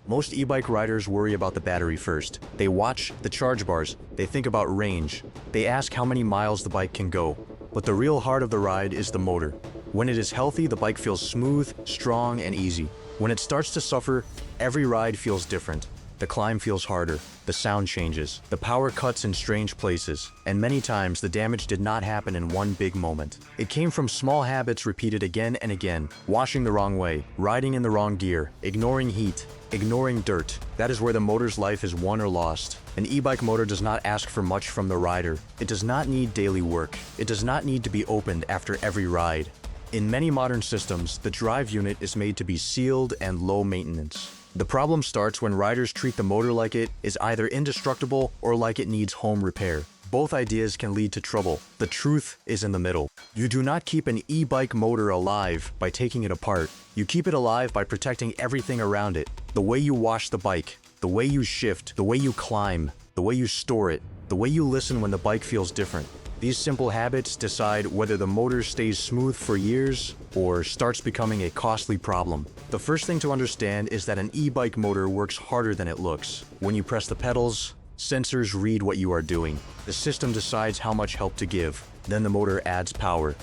Most e-bike riders worry about the battery first. They watch the charge bars, they think about range, they ask how many miles the bike can go. But the real heart of the ride is the motor. When it is healthy, the bike feels smooth, strong, and easy. When it starts to suffer, every ride feels different. The climb feels harder, the sound changes, the power cuts in strange places, and many times the damage did not happen in one big moment. It came from small habits repeated again and again: washing the wrong way, riding in the wrong gear, ignoring heat, ignoring dirt. That is where the motor's life is won or lost. An e-bike motor does not ask for much from the rider. It does not need daily work. It does not need to be opened after every ride. In many modern systems, the drive unit is made to be sealed and low maintenance. The problem starts when riders treat the motor like it is either indestructible or like it needs home repair. Both ideas can lead to trouble. The truth is in the middle. You do not keep an e-bike motor alive by taking it apart. You keep it alive by protecting everything around it. The way you wash the bike, the way you shift, the way you climb, the way you store it, the way you listen when the bike feels different. These simple habits decide whether the motor stays smooth for years or starts becoming a costly problem. The first thing to understand is that an e-bike motor works harder than it looks. When you press the pedals, sensors read what you are doing. The system decides how much help to give. Then the motor adds power.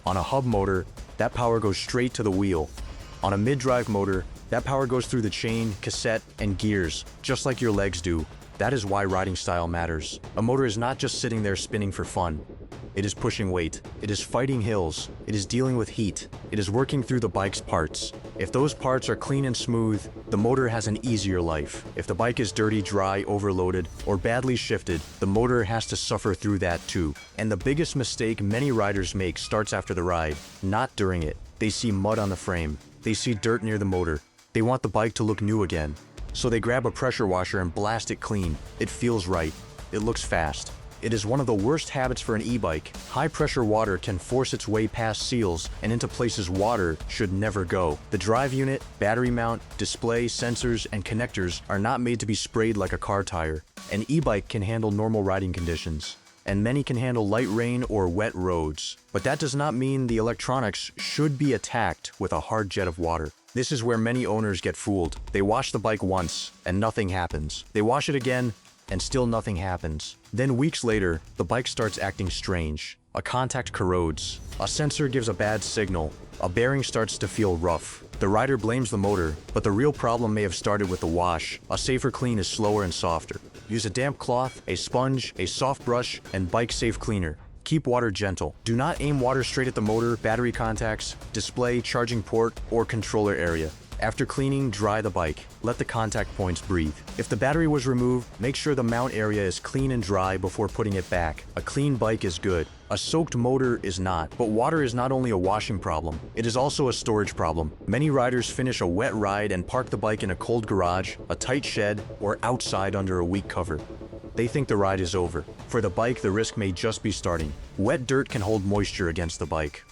On a hub motor, that power goes straight to the wheel. On a mid-drive motor, that power goes through the chain, cassette, and gears, just like your legs do. That is why riding style matters. A motor is not just sitting there spinning for fun. It is pushing weight. It is fighting hills. It is dealing with heat. It is working through the bike's parts. If those parts are clean and smooth, the motor has an easier life. If the bike is dirty, dry, overloaded, or badly shifted, the motor has to suffer through that too. And the biggest mistake many riders make starts after the ride, not during it. They see mud on the frame. They see dirt near the motor. They want the bike to look new again. So they grab a pressure washer and blast it clean. It feels right. It looks fast. It is one of the worst habits for an e-bike. High-pressure water can force its way past seals and into places water should never go. The drive unit, battery mount, display, sensors, and connectors are not made to be sprayed like a car tire. An e-bike can handle normal riding conditions, and many can handle light rain or wet roads. But that does not mean the electronics should be attacked with a hard jet of water. This is where many owners get fooled. They wash the bike once, and nothing happens. They wash it again, and still nothing happens. Then weeks later, the bike starts acting strange. A contact corrodes. A sensor gives a bad signal. A bearing starts to feel rough. The rider blames the motor, but the real problem may have started with the wash. A safer clean is slower and softer. Use a damp cloth, a sponge, a soft brush, and bike safe cleaner. Keep water gentle. Do not aim water straight at the motor, battery contacts, display, charging port, or controller area. After cleaning, dry the bike. Let the contact points breathe. If the battery was removed, make sure the mount area is clean and dry before putting it back. A clean bike is good. A soaked motor is not. But water is not only a washing problem, it is also a storage problem. Many riders finish a wet ride and park the bike in a cold garage, a tight shed, or outside under a weak cover. They think the ride is over. For the bike, the risk may just be starting. Wet dirt can hold moisture against the bike.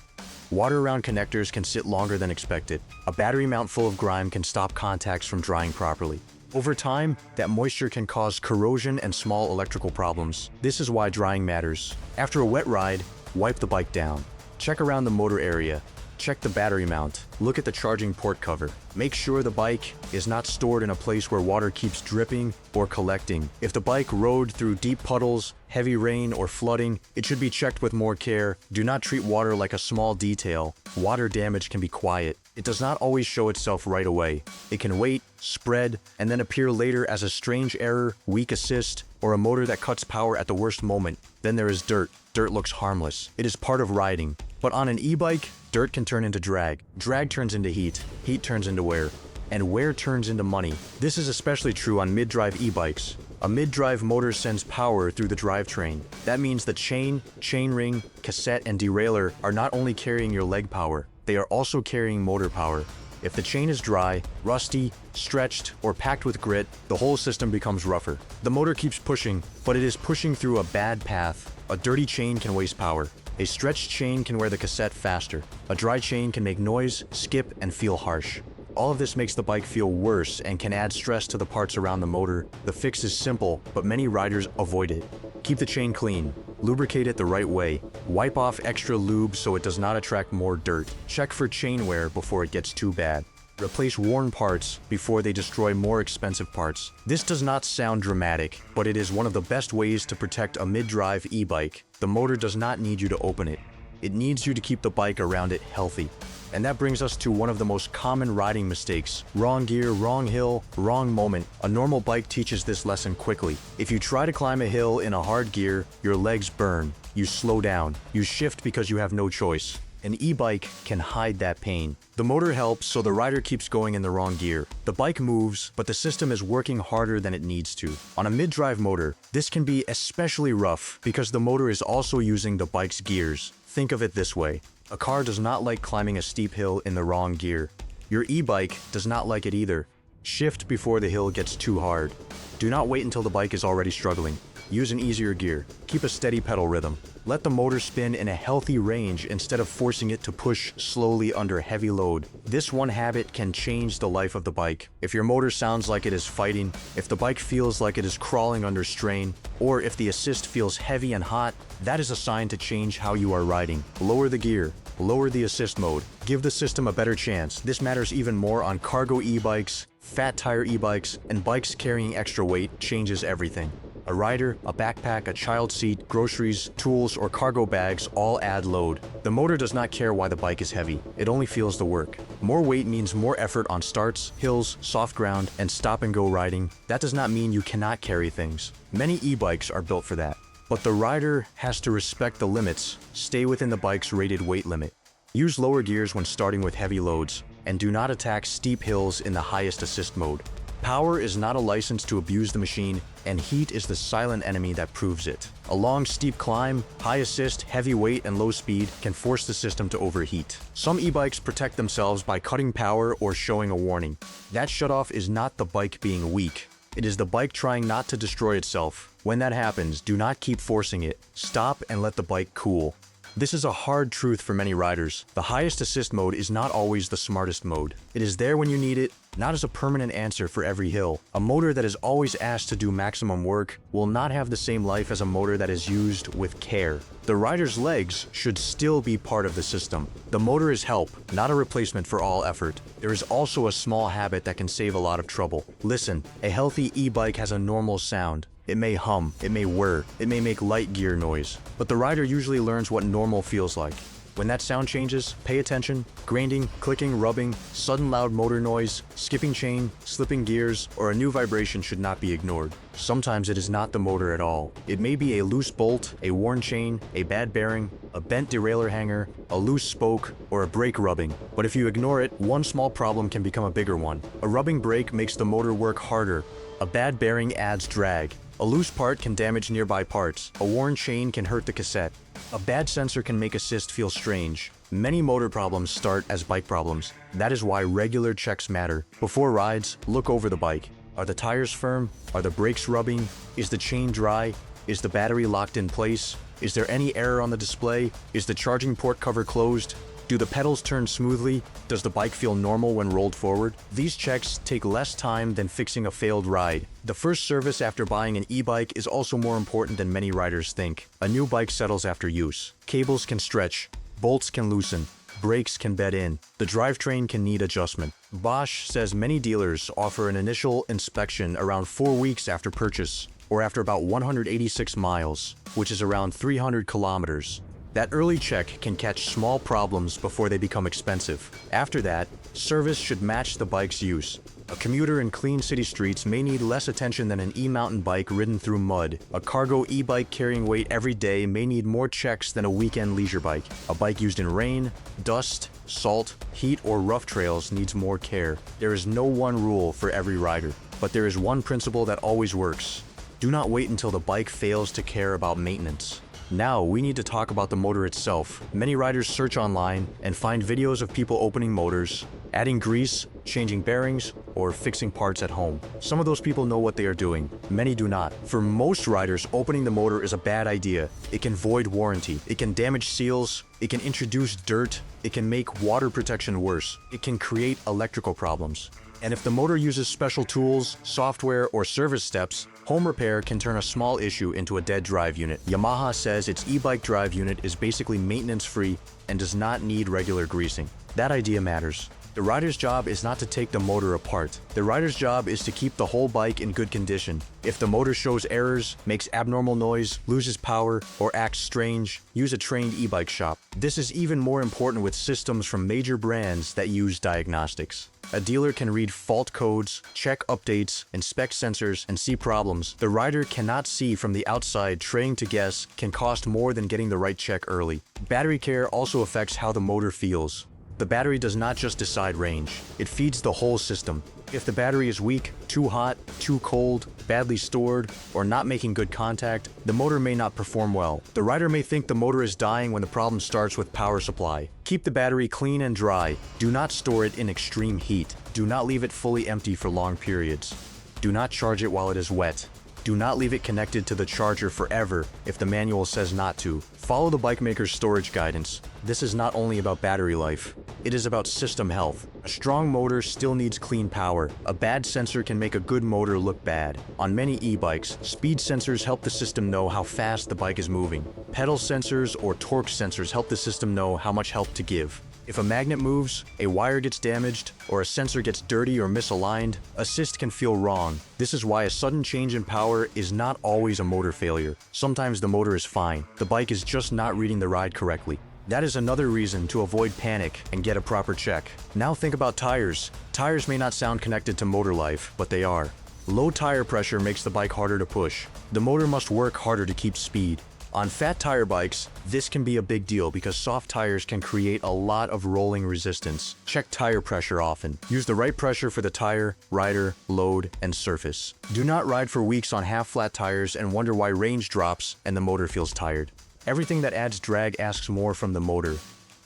Water around connectors can sit longer than expected. A battery mount full of grime can stop contacts from drying properly. Over time, that moisture can cause corrosion and small electrical problems. This is why drying matters. After a wet ride, wipe the bike down. Check around the motor area. Check the battery mount. Look at the charging port cover. Make sure the bike is not stored in a place where water keeps dripping or collecting. If the bike rode through deep puddles, heavy rain, or flooding, it should be checked with more care. Do not treat water like a small detail. Water damage can be quiet. It does not always show itself right away. It can wait, spread, and then appear later as a strange error, weak assist, or a motor that cuts power at the worst moment. Then there is dirt. Dirt looks harmless. It is part of riding. But on an e-bike, dirt can turn into drag. Drag turns into heat. Heat turns into wear. And wear turns into money. This is especially true on mid-drive e-bikes. A mid-drive motor sends power through the drivetrain. That means the chain, chainring, cassette, and derailleur are not only carrying your leg power, they are also carrying motor power. If the chain is dry, rusty, stretched, or packed with grit, the whole system becomes rougher. The motor keeps pushing, but it is pushing through a bad path. A dirty chain can waste power. A stretched chain can wear the cassette faster. A dry chain can make noise, skip, and feel harsh. All of this makes the bike feel worse and can add stress to the parts around the motor. The fix is simple, but many riders avoid it. Keep the chain clean. Lubricate it the right way. Wipe off extra lube so it does not attract more dirt. Check for chain wear before it gets too bad. Replace worn parts before they destroy more expensive parts. This does not sound dramatic, but it is one of the best ways to protect a mid-drive e-bike. The motor does not need you to open it. It needs you to keep the bike around it healthy. And that brings us to one of the most common riding mistakes. Wrong gear, wrong hill, wrong moment. A normal bike teaches this lesson quickly. If you try to climb a hill in a hard gear, your legs burn. You slow down. You shift because you have no choice. An e-bike can hide that pain. The motor helps, so the rider keeps going in the wrong gear. The bike moves, but the system is working harder than it needs to. On a mid-drive motor, this can be especially rough because the motor is also using the bike's gears. Think of it this way. A car does not like climbing a steep hill in the wrong gear. Your e-bike does not like it either. Shift before the hill gets too hard. Do not wait until the bike is already struggling. Use an easier gear. Keep a steady pedal rhythm. Let the motor spin in a healthy range instead of forcing it to push slowly under heavy load. This one habit can change the life of the bike. If your motor sounds like it is fighting, if the bike feels like it is crawling under strain, or if the assist feels heavy and hot, that is a sign to change how you are riding. Lower the gear. Lower the assist mode. Give the system a better chance. This matters even more on cargo e-bikes, fat tire e-bikes, and bikes carrying extra weight. Changes everything. A rider, a backpack, a child seat, groceries, tools, or cargo bags all add load. The motor does not care why the bike is heavy. It only feels the work. More weight means more effort on starts, hills, soft ground, and stop-and-go riding. That does not mean you cannot carry things. Many e-bikes are built for that. But the rider has to respect the limits, stay within the bike's rated weight limit. Use lower gears when starting with heavy loads, and do not attack steep hills in the highest assist mode. Power is not a license to abuse the machine, and heat is the silent enemy that proves it. A long, steep climb, high assist, heavy weight, and low speed can force the system to overheat. Some e-bikes protect themselves by cutting power or showing a warning. That shutoff is not the bike being weak. It is the bike trying not to destroy itself. When that happens, do not keep forcing it. Stop and let the bike cool. This is a hard truth for many riders. The highest assist mode is not always the smartest mode. It is there when you need it, not as a permanent answer for every hill. A motor that is always asked to do maximum work will not have the same life as a motor that is used with care. The rider's legs should still be part of the system. The motor is help, not a replacement for all effort. There is also a small habit that can save a lot of trouble. Listen, a healthy e-bike has a normal sound. It may hum, it may whir, it may make light gear noise, but the rider usually learns what normal feels like. When that sound changes, pay attention. Grinding, clicking, rubbing, sudden loud motor noise, skipping chain, slipping gears, or a new vibration should not be ignored. Sometimes it is not the motor at all. It may be a loose bolt, a worn chain, a bad bearing, a bent derailleur hanger, a loose spoke, or a brake rubbing. But if you ignore it, one small problem can become a bigger one. A rubbing brake makes the motor work harder. A bad bearing adds drag. A loose part can damage nearby parts. A worn chain can hurt the cassette. A bad sensor can make assist feel strange. Many motor problems start as bike problems. That is why regular checks matter. Before rides, look over the bike. Are the tires firm? Are the brakes rubbing? Is the chain dry? Is the battery locked in place? Is there any error on the display? Is the charging port cover closed? Do the pedals turn smoothly? Does the bike feel normal when rolled forward? These checks take less time than fixing a failed ride. The first service after buying an e-bike is also more important than many riders think. A new bike settles after use. Cables can stretch, bolts can loosen, brakes can bed in, the drivetrain can need adjustment. Bosch says many dealers offer an initial inspection around 4 weeks after purchase, or after about 186 miles, which is around 300 kilometers. That early check can catch small problems before they become expensive. After that, service should match the bike's use. A commuter in clean city streets may need less attention than an e-mountain bike ridden through mud. A cargo e-bike carrying weight every day may need more checks than a weekend leisure bike. A bike used in rain, dust, salt, heat, or rough trails needs more care. There is no one rule for every rider, but there is one principle that always works. Do not wait until the bike fails to care about maintenance. Now, we need to talk about the motor itself. Many riders search online and find videos of people opening motors, adding grease, changing bearings, or fixing parts at home. Some of those people know what they are doing. Many do not. For most riders, opening the motor is a bad idea. It can void warranty. It can damage seals. It can introduce dirt. It can make water protection worse. It can create electrical problems. And if the motor uses special tools, software, or service steps, home repair can turn a small issue into a dead drive unit. Yamaha says its e-bike drive unit is basically maintenance-free and does not need regular greasing. That idea matters. The rider's job is not to take the motor apart. The rider's job is to keep the whole bike in good condition. If the motor shows errors, makes abnormal noise, loses power, or acts strange, use a trained e-bike shop. This is even more important with systems from major brands that use diagnostics. A dealer can read fault codes, check updates, inspect sensors, and see problems the rider cannot see from the outside. Trying to guess can cost more than getting the right check early. Battery care also affects how the motor feels. The battery does not just decide range, it feeds the whole system. If the battery is weak, too hot, too cold, badly stored, or not making good contact, the motor may not perform well. The rider may think the motor is dying when the problem starts with power supply. Keep the battery clean and dry. Do not store it in extreme heat. Do not leave it fully empty for long periods. Do not charge it while it is wet. Do not leave it connected to the charger forever if the manual says not to. Follow the bike maker's storage guidance. This is not only about battery life, it is about system health. A strong motor still needs clean power. A bad sensor can make a good motor look bad. On many e-bikes, speed sensors help the system know how fast the bike is moving. Pedal sensors or torque sensors help the system know how much help to give. If a magnet moves, a wire gets damaged, or a sensor gets dirty or misaligned, assist can feel wrong. This is why a sudden change in power is not always a motor failure. Sometimes the motor is fine. The bike is just not reading the ride correctly. That is another reason to avoid panic and get a proper check. Now think about tires. Tires may not sound connected to motor life, but they are. Low tire pressure makes the bike harder to push. The motor must work harder to keep speed. On fat tire bikes, this can be a big deal because soft tires can create a lot of rolling resistance. Check tire pressure often. Use the right pressure for the tire, rider, load, and surface. Do not ride for weeks on half-flat tires and wonder why range drops and the motor feels tired. Everything that adds drag asks more from the motor.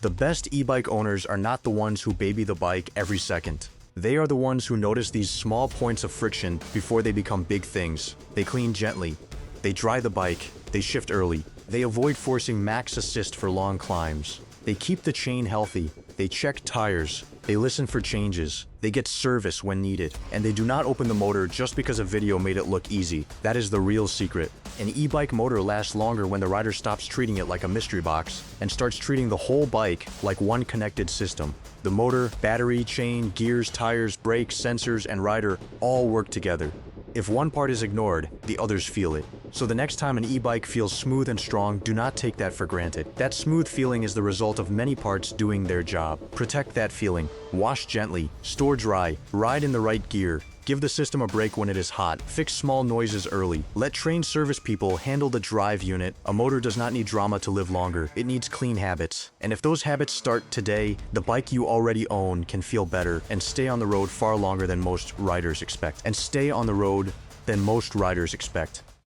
The best e-bike owners are not the ones who baby the bike every second. They are the ones who notice these small points of friction before they become big things. They clean gently. They dry the bike. They shift early. They avoid forcing max assist for long climbs. They keep the chain healthy. They check tires. They listen for changes. They get service when needed. And they do not open the motor just because a video made it look easy. That is the real secret. An e-bike motor lasts longer when the rider stops treating it like a mystery box and starts treating the whole bike like one connected system. The motor, battery, chain, gears, tires, brakes, sensors, and rider all work together. If one part is ignored, the others feel it. So the next time an e-bike feels smooth and strong, do not take that for granted. That smooth feeling is the result of many parts doing their job. Protect that feeling. Wash gently. Store dry. Ride in the right gear. Give the system a break when it is hot. Fix small noises early. Let trained service people handle the drive unit. A motor does not need drama to live longer. It needs clean habits. And if those habits start today, the bike you already own can feel better and stay on the road far longer than most riders expect.